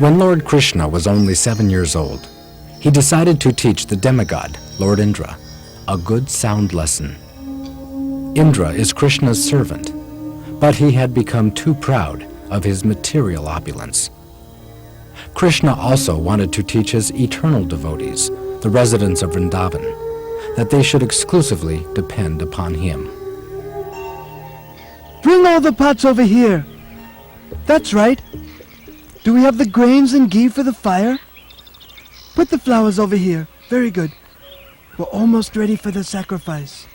When Lord Krishna was only 7 years old, he decided to teach the demigod, Lord Indra, a good sound lesson. Indra is Krishna's servant, but he had become too proud of his material opulence. Krishna also wanted to teach his eternal devotees, the residents of Vrindavan, that they should exclusively depend upon him. Bring all the pots over here. That's right. Do we have the grains and ghee for the fire? Put the flowers over here. Very good. We're almost ready for the sacrifice.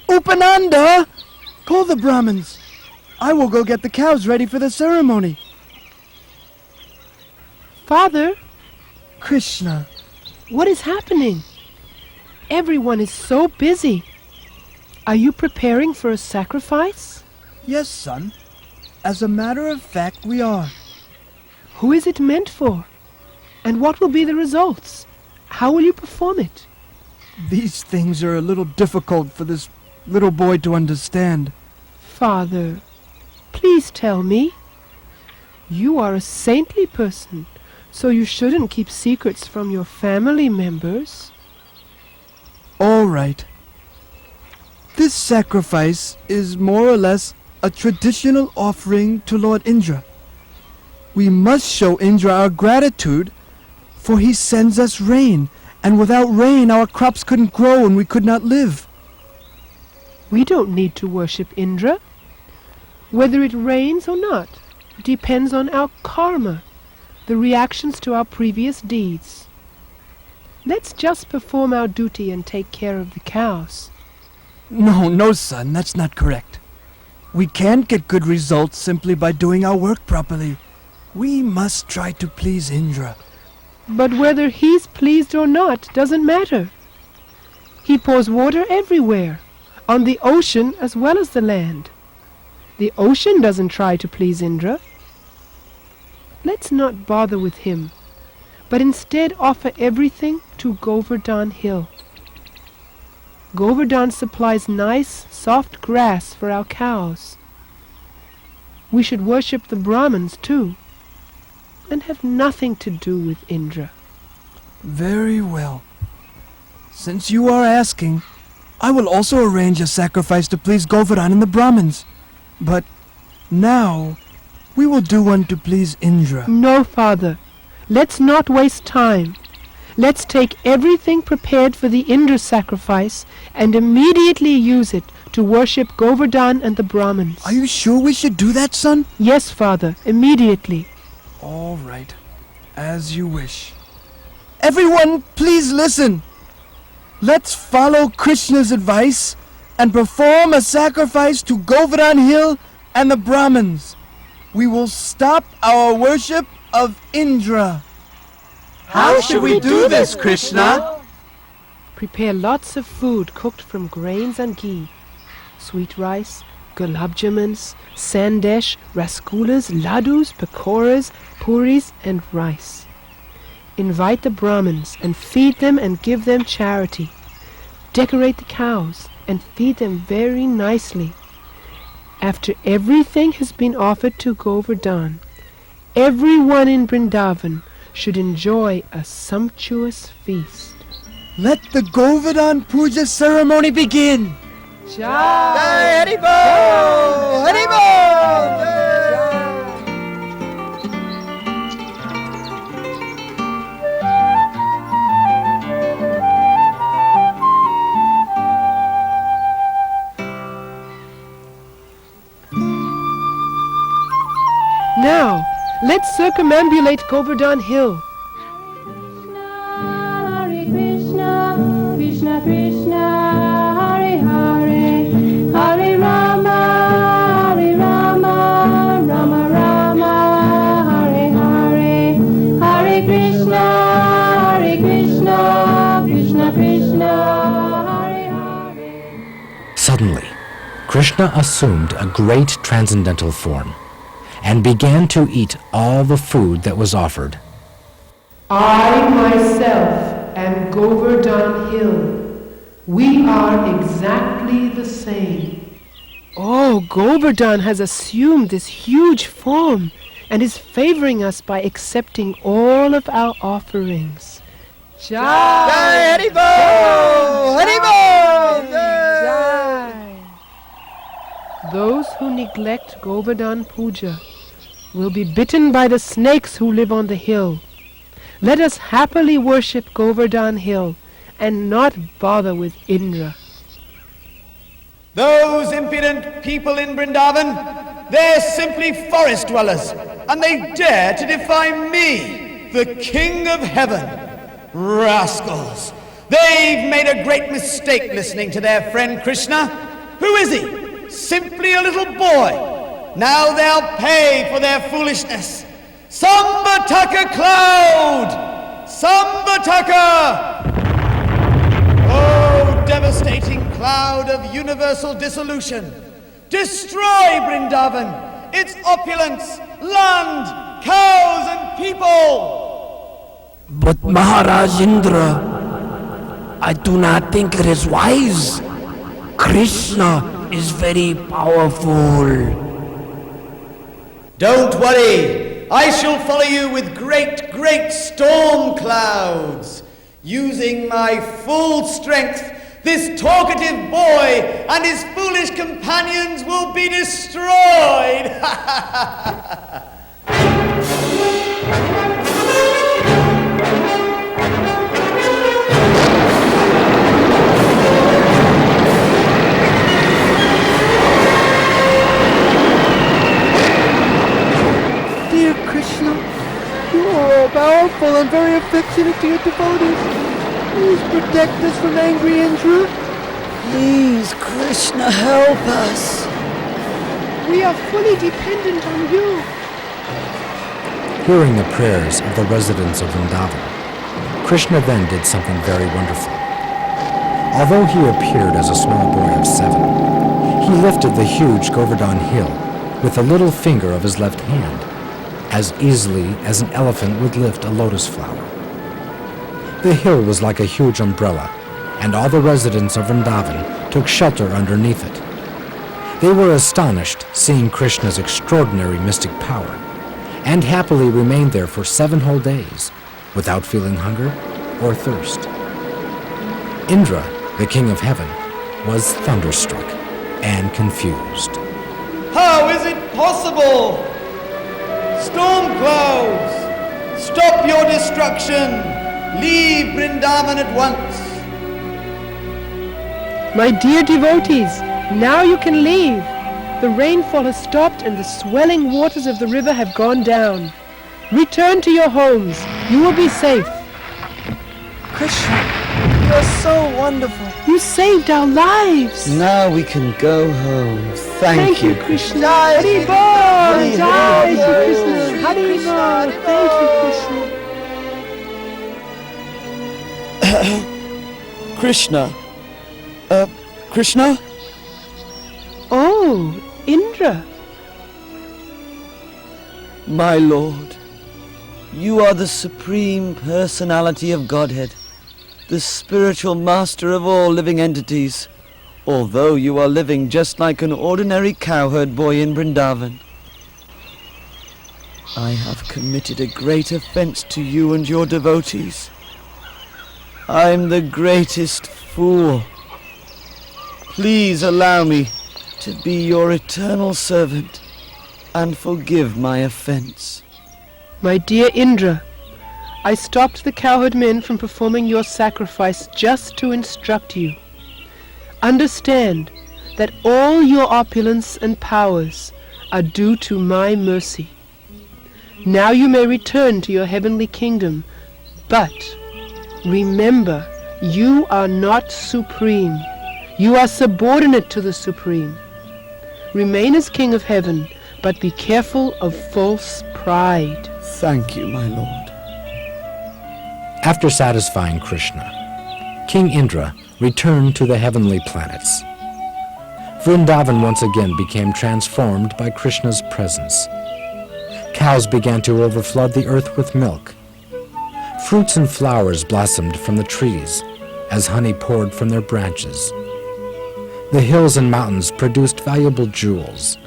Upananda! Call the Brahmins. I will go get the cows ready for the ceremony. Father, Krishna. what is happening? Everyone is so busy. Are you preparing for a sacrifice? Yes, son. As a matter of fact, we are. Who is it meant for? And what will be the results? How will you perform it? These things are a little difficult for this little boy to understand. Father, please tell me. You are a saintly person, so you shouldn't keep secrets from your family members. All right. This sacrifice is more or less a traditional offering to Lord Indra. We must show Indra our gratitude, for he sends us rain, and without rain our crops couldn't grow and we could not live. We don't need to worship Indra. Whether it rains or not depends on our karma, the reactions to our previous deeds. Let's just perform our duty and take care of the cows. No, son, that's not correct. We can't get good results simply by doing our work properly. We must try to please Indra. But whether he's pleased or not doesn't matter. He pours water everywhere, on the ocean as well as the land. The ocean doesn't try to please Indra. Let's not bother with him, but instead offer everything to Govardhan Hill. Govardhan supplies nice, soft grass for our cows. We should worship the Brahmins too, and have nothing to do with Indra. Very well. Since you are asking, I will also arrange a sacrifice to please Govardhan and the Brahmins. But now, we will do one to please Indra. No, Father. Let's not waste time. Let's take everything prepared for the Indra sacrifice and immediately use it to worship Govardhan and the Brahmins. Are you sure we should do that, son? Yes, Father, immediately. All right. As you wish. Everyone, please listen. Let's follow Krishna's advice and perform a sacrifice to Govardhan Hill and the Brahmins. We will stop our worship of Indra. How should we do this, Krishna? Prepare lots of food cooked from grains and ghee. Sweet rice, gulab jamans, sandesh, rasgullas, ladus, pakoras, puris, and rice. Invite the Brahmins and feed them and give them charity. Decorate the cows and feed them very nicely. After everything has been offered to Govardhan, everyone in Vrindavan should enjoy a sumptuous feast. Let the Govardhan Puja ceremony begin. Jai Hari Bol! Hari Bol! Now, let's circumambulate Govardhan Hill. Hare Krishna, Krishna Krishna, Hare Hare, Hare Rama, Rama Rama, Hare Hare, Hare Krishna, Krishna Krishna, Hare Hare. Suddenly, Krishna assumed a great transcendental form and began to eat all the food that was offered. I myself am Govardhan Hill. We are exactly the same. Oh, Govardhan has assumed this huge form. and is favoring us by accepting all of our offerings. Jai! Jai Haribol! Haribol! Jai! Those who neglect Govardhan Puja will be bitten by the snakes who live on the hill. Let us happily worship Govardhan Hill and not bother with Indra. Those impudent people in Vrindavan, they're simply forest dwellers, and they dare to defy me, the King of Heaven. Rascals! They've made a great mistake listening to their friend Krishna. Who is he? Simply a little boy. Now they'll pay for their foolishness. Sambataka cloud! Sambataka! Oh, devastating cloud of universal dissolution! Destroy Vrindavan, its opulence, land, cows and people! But Maharaj Indra, I do not think it is wise. Krishna is very powerful. Don't worry, I shall follow you with great, great storm clouds. Using my full strength, this talkative boy and his foolish companions will be destroyed. Dear Krishna, you are all powerful and very affectionate to your devotees. Please protect us from angry Indra. Please, Krishna, help us. We are fully dependent on you. Hearing the prayers of the residents of Vrindavan, Krishna then did something very wonderful. Although he appeared as a small boy of 7, he lifted the huge Govardhan Hill with the little finger of his left hand, as easily as an elephant would lift a lotus flower. The hill was like a huge umbrella, and all the residents of Vrindavan took shelter underneath it. They were astonished seeing Krishna's extraordinary mystic power, and happily remained there for 7 whole days, without feeling hunger or thirst. Indra, the king of heaven, was thunderstruck and confused. How is it possible? Storm clouds, stop your destruction! Leave Vrindavan at once! My dear devotees, now you can leave. The rainfall has stopped and the swelling waters of the river have gone down. Return to your homes. You will be safe. Krishna, you are so wonderful. You saved our lives. Now we can go home. Thank you. Krishna. Hari Bol. Jai Shri Krishna. Hari Bol. Thank you, Krishna. Krishna. Krishna? Oh, Indra. My Lord, you are the Supreme Personality of Godhead, the spiritual master of all living entities, although you are living just like an ordinary cowherd boy in Vrindavan. I have committed a great offense to you and your devotees. I'm the greatest fool. Please allow me to be your eternal servant and forgive my offense. My dear Indra, I stopped the cowherd men from performing your sacrifice just to instruct you. Understand that all your opulence and powers are due to my mercy. Now you may return to your heavenly kingdom, but remember, you are not supreme. You are subordinate to the Supreme. Remain as King of Heaven, but be careful of false pride. Thank you, my Lord. After satisfying Krishna, King Indra returned to the heavenly planets. Vrindavan once again became transformed by Krishna's presence. Cows began to overflood the earth with milk. Fruits and flowers blossomed from the trees as honey poured from their branches. The hills and mountains produced valuable jewels,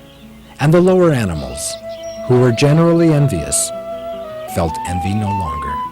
and the lower animals, who were generally envious, felt envy no longer.